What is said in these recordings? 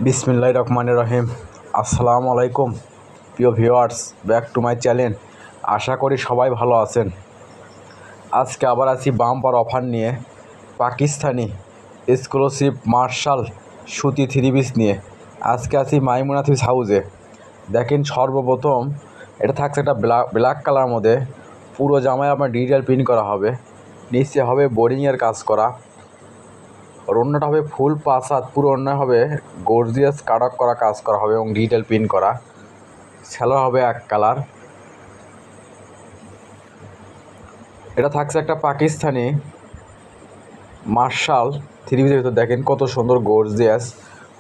বিসমিল্লাহির রহমানির রহিম। আসসালামু আলাইকুম প্রিয় viewers, back to my channel. আশা করি সবাই ভালো আছেন। আজকে আবার আছি বাম্পার অফার নিয়ে, পাকিস্তানি এক্সক্লুসিভ মার্শাল সুতি থ্রি পিস নিয়ে। আজকে আছি মাইমুনা থ্রিপিস হাউসে। দেখেন, সর্বপ্রথম এটা থাকছে একটা ব্ল্যাক কালার মধ্যে, পুরো জামায় আপনার ডিজিটাল প্রিন্ট করা হবে, নিচে হবে বোরিংয়ের কাজ করা, ওড়নাটা হবে ফুল পাঁচ হাত, পুরো ওড়না হবে গর্জিয়াস কাটক করা কাজ করা হবে এবং ডিজিটাল প্রিন্ট করা। সালোয়ার হবে এক কালার। এটা থাকছে একটা পাকিস্তানি মার্শাল থ্রি পিসের ভিতর। দেখেন কত সুন্দর গর্জিয়াস,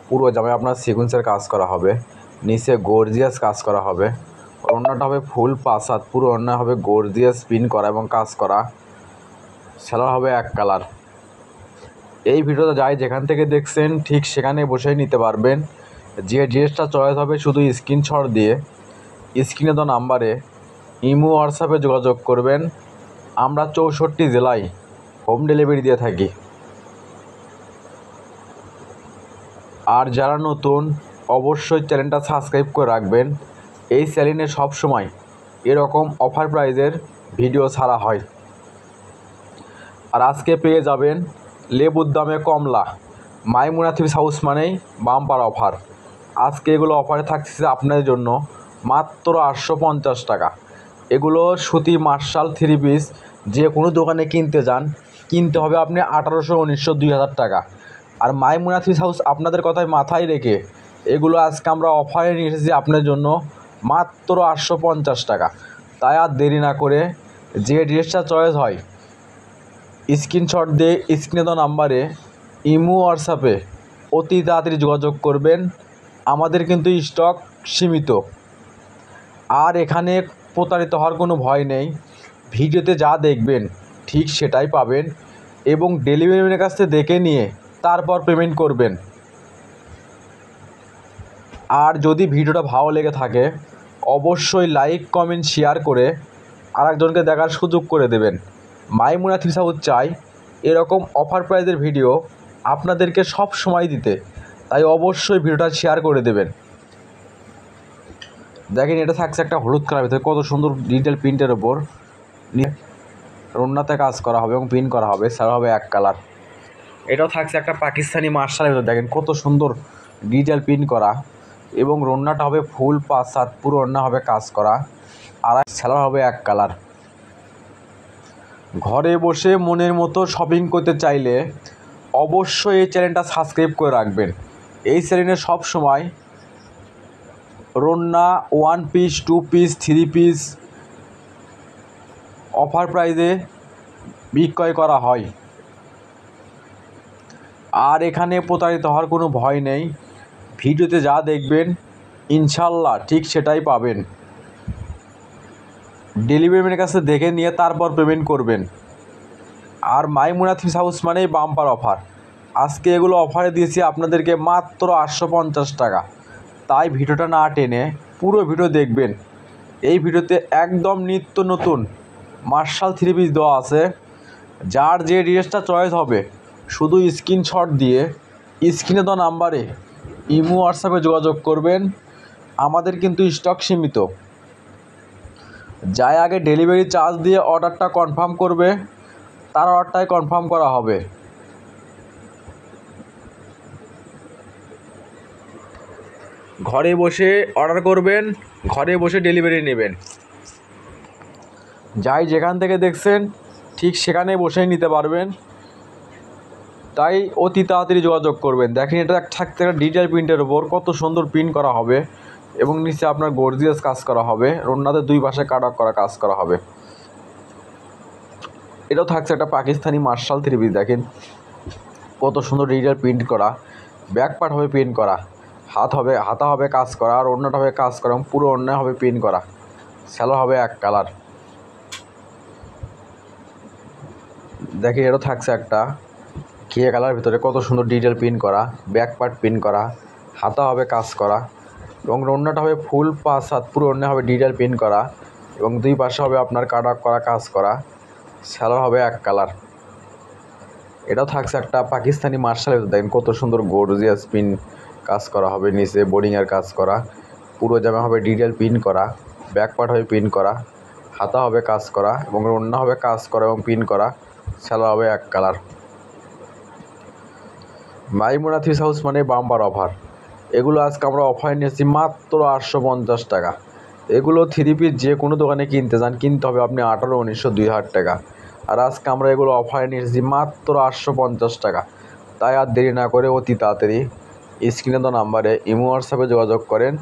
পুরো জামায় আপনার সিকুয়েন্সের কাজ করা হবে, নিচে গর্জিয়াস কাজ করা হবে। ওড়নাটা হবে ফুল পাঁচ হাত, পুরো ওড়না হবে গর্জিয়াস প্রিন্ট করা এবং কাজ করা। সালোয়ার হবে এক কালার। এই ভিডিওটা যাই যেখান থেকে দেখছেন ঠিক সেখানে বসেই নিতে পারবেন। যে ড্রেসটা চয়েস হবে শুধু স্ক্রিনশট দিয়ে স্ক্রিনে দেওয়া নাম্বারে ইমো হোয়াটসঅ্যাপে যোগাযোগ করবেন। আমরা 64 জেলায় হোম ডেলিভারি দিয়ে থাকি। আর যারা নতুন, অবশ্যই চ্যানেলটা সাবস্ক্রাইব করে রাখবেন। এই চ্যানেলে সবসময় এরকম অফার প্রাইজের ভিডিও ছাড়া হয়। আর আজকে পেয়ে যাবেন লেবুর দামে কমলা। মাইমুনা থ্রিপিস হাউস মানেই বাম্পার অফার। আজকে এগুলো অফারে থাকছে আপনাদের জন্য মাত্র 850 টাকা। এগুলো সুতি মার্শাল থ্রি পিস যে কোনো দোকানে কিনতে হবে আপনি 1800, 1900, 2000 টাকা। আর মাইমুনা থ্রিপিস হাউস আপনাদের কথায় মাথায় রেখে এগুলো আজকে আমরা অফারে নিয়ে এসেছি আপনাদের জন্য মাত্র 850 টাকা। তাই আর দেরি না করে যে ড্রেসটা চয়েস হয় স্ক্রিনশট দিয়ে স্ক্রিনে দেওয়া নাম্বারে ইমো হোয়াটসঅ্যাপে অতি তাড়াতাড়ি যোগাযোগ করবেন। আমাদের কিন্তু স্টক সীমিত। আর এখানে প্রতারিত হওয়ার কোনো ভয় নেই। ভিডিওতে যা দেখবেন ঠিক সেটাই পাবেন এবং ডেলিভারি ম্যানের কাছ থেকে দেখে নিয়ে তারপর পেমেন্ট করবেন। আর যদি ভিডিওটা ভালো লেগে থাকে অবশ্যই লাইক, কমেন্ট, শেয়ার করে আরেকজনকে দেখার সুযোগ করে দেবেন। মাইমুনা থ্রিপিস হাউস চাই এরকম অফার প্রাইজের ভিডিও আপনাদেরকে সব সময় দিতে, তাই অবশ্যই ভিডিওটা শেয়ার করে দেবেন। দেখেন, এটা থাকছে একটা হলুদ কালার ভিতরে, কত সুন্দর ডিজিটাল প্রিন্টের ওপর ওড়নাতে কাজ করা হবে এবং প্রিন্ট করা হবে। সালোয়ার হবে এক কালার। এটাও থাকছে একটা পাকিস্তানি মার্শালের ভিতরে। দেখেন কত সুন্দর ডিজিটাল প্রিন্ট করা এবং ওড়নাটা হবে ফুল পাঁচ হাত, পুরো ওড়না হবে কাজ করা। আর সালোয়ার হবে এক কালার। ঘরে বসে মনের মতো শপিং করতে চাইলে অবশ্যই এই চ্যানেলটা সাবস্ক্রাইব করে রাখবেন। এই চ্যানেলে সব সময় ওড়না, one piece, two piece, three piece offer প্রাইজে বিক্রয় করা হয়। আর এখানে প্রতারিত হওয়ার কোনো ভয় নেই। ভিডিওতে যা দেখবেন ইনশাল্লাহ ঠিক সেটাই পাবেন। ডেলিভারি ম্যানের কাছে দেখে নিয়ে তারপর পেমেন্ট করবেন। আর মাইমুনা থ্রিপিস হাউস মানেই বাম্পার অফার। আজকে এগুলো অফারে দিয়েছি আপনাদেরকে মাত্র 850 টাকা। তাই ভিডিওটা না টেনে পুরো ভিডিও দেখবেন। এই ভিডিওতে একদম নিত্য নতুন মার্শাল থ্রি পিস দেওয়া আছে। যার যে ড্রেসটা চয়েস হবে শুধু স্ক্রিনশট দিয়ে স্ক্রিনে দেওয়া নাম্বারে ইমো হোয়াটসঅ্যাপে যোগাযোগ করবেন। আমাদের কিন্তু স্টক সীমিত। যাই আগে ডেলিভারি চার্জ দিয়ে অর্ডারটা কনফার্ম করবে তার অর্ডারটাই কনফার্ম করা হবে। ঘরে বসে অর্ডার করবেন, ঘরে বসে ডেলিভারি নেবেন। যাই যেখান থেকে দেখছেন ঠিক সেখানে বসেই নিতে পারবেন। তাই অতি তাড়াতাড়ি যোগাযোগ করবেন। দেখেন, এটা থাকতে একটা ডিজিটাল প্রিন্টের ওপর কত সুন্দর প্রিন্ট করা হবে এবং নিচে আপনার গর্জিয়াস কাজ করা হবে। ওড়নাতে দুই পাশে কাটক করা কাজ করা হবে। এটাও থাকছে একটা পাকিস্তানি মার্শাল থ্রি পিস। দেখেন কত সুন্দর ডিজিটাল প্রিন্ট করা, ব্যাক পার্ট হবে প্রিন্ট করা, হাতা হবে কাজ করা, আর ওড়নাটা হবে কাজ করা এবং পুরো ওড়না হবে প্রিন্ট করা। সালোয়ার হবে এক কালার। দেখেন, এটাও থাকছে একটা ঘিয়ে কালার ভিতরে, কত সুন্দর ডিজিটাল প্রিন্ট করা, ব্যাক পার্ট প্রিন্ট করা, হাতা হবে কাজ করা এবং ওড়নাটা হবে ফুল পাঁচ হাত, পুরো ওড়না হবে ডিজিটাল প্রিন্ট করা এবং দুই পাশে হবে আপনার কাটক করা কাজ করা। সালোয়ার হবে এক কালার। এটাও থাকছে একটা পাকিস্তানি মার্শাল ভিতরে। দেখেন কত সুন্দর গর্জিয়াস কাজ করা হবে, নিচে বোর্ডিংয়ের কাজ করা, পুরো জামা হবে ডিটেল প্রিন্ট করা, ব্যাক পার্ট হবে প্রিন্ট করা, হাতা হবে কাজ করা এবং ওড়না হবে কাজ করা এবং প্রিন্ট করা, সালোয়ার হবে এক কালার। মাইমুনা থ্রি হাউস মানে বাম্পার অফার। এগুলো আজকে আমরা অফারে নিয়েছি মাত্র 850 টাকা। এগুলো থ্রি পিস যে কোনো দোকানে কিনতে যান, কিনতে হবে আপনি 1800, 1900, 2000 টাকা। আর আজকে আমরা এগুলো অফারে নিয়েছি মাত্র 850 টাকা। তাই আর দেরি না করে অতি তাড়াতাড়ি স্ক্রিনে দেওয়া নাম্বারে ইমো হোয়াটসঅ্যাপে যোগাযোগ করেন।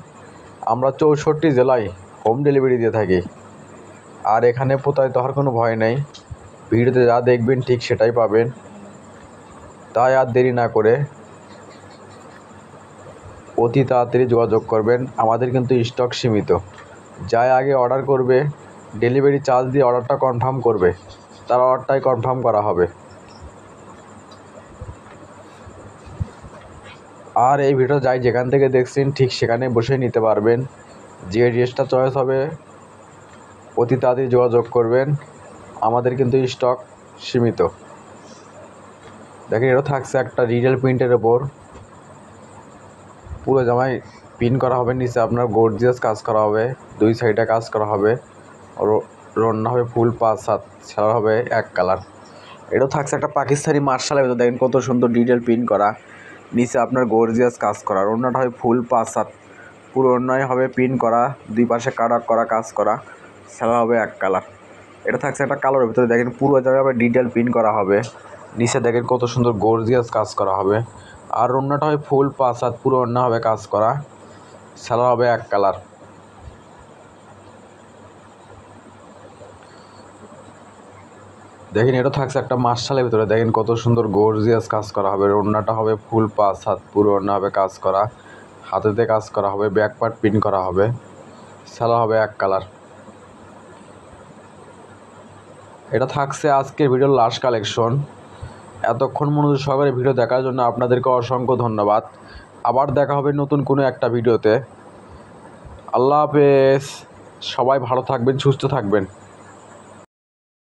আমরা 64 জেলায় হোম ডেলিভারি দিয়ে থাকি। আর এখানে প্রতারিত হওয়ার কোনো ভয় নেই, ভিডিওতে যা দেখবেন ঠিক সেটাই পাবেন। তাই আর দেরি না করে অতি তাড়াতাড়ি যোগাযোগ করবেন। আমাদের কিন্তু স্টক সীমিত, যাই আগে অর্ডার করবে ডেলিভারি চার্জ দিয়ে অর্ডারটা কনফার্ম করবে, তার অর্ডারটাই কনফার্ম করা হবে। আর এই ভিডিও যাই যেখান থেকে দেখছেন ঠিক সেখানে বসে নিতে পারবেন। যে ড্রেসটা চয়েস হবে অতি তাড়াতাড়ি যোগাযোগ করবেন, আমাদের কিন্তু স্টক সীমিত। দেখেন এটা থাকছে একটা ডিটেল প্রিন্টের ওপর, পুরো জামায় প্রিন্ট করা হবে, নিচে আপনার গর্জিয়াস কাজ করা হবে, দুই সাইডে কাজ করা হবে, ওড়না হবে ফুল 5/7, সালোয়ার হবে এক কালার। এটাও থাকছে একটা পাকিস্তানি মার্শালের ভেতর, দেখেন কত সুন্দর ডিটেল প্রিন্ট করা, নিচে আপনার গর্জিয়াস কাজ করা, ওড়নাটা হবে ফুল 5/7, পুরো ওড়নায় হবে প্রিন্ট করা, দুই পাশে কাটা করা কাজ করা, সালোয়ার হবে এক কালার। এটা থাকছে একটা কালারের ভিতরে, দেখেন পুরো জায়গায় ডিটেল প্রিন্ট করা হবে, নিচে দেখেন কত সুন্দর গর্জিয়াস কাজ করা হবে। আর ওড়নাটা হয় ফুল 5/7, পুরো ওড়না হবে কাজ করা, সালোয়ার হবে এক কালার। দেখেন এটা থাকছে একটা মার্শালের ভিতরে, দেখেন কত সুন্দর গর্জিয়াস কাজ করা হবে, ওড়নাটা হবে ফুল 5/7, পুরো ওড়না হবে কাজ করা, হাতেতে কাজ করা হবে, ব্যাক পার্ট প্রিন্ট করা হবে, সালোয়ার হবে এক কালার। এটা থাকছে আজকের ভিডিওর লাস্ট কালেকশন। এতক্ষণ মনোযোগ সহকারে ভিডিও দেখার জন্য আপনাদেরকে অসংখ্য ধন্যবাদ। আবার দেখা হবে নতুন কোনো একটা ভিডিওতে। আল্লাহ হাফেজ। সবাই ভালো থাকবেন, সুস্থ থাকবেন।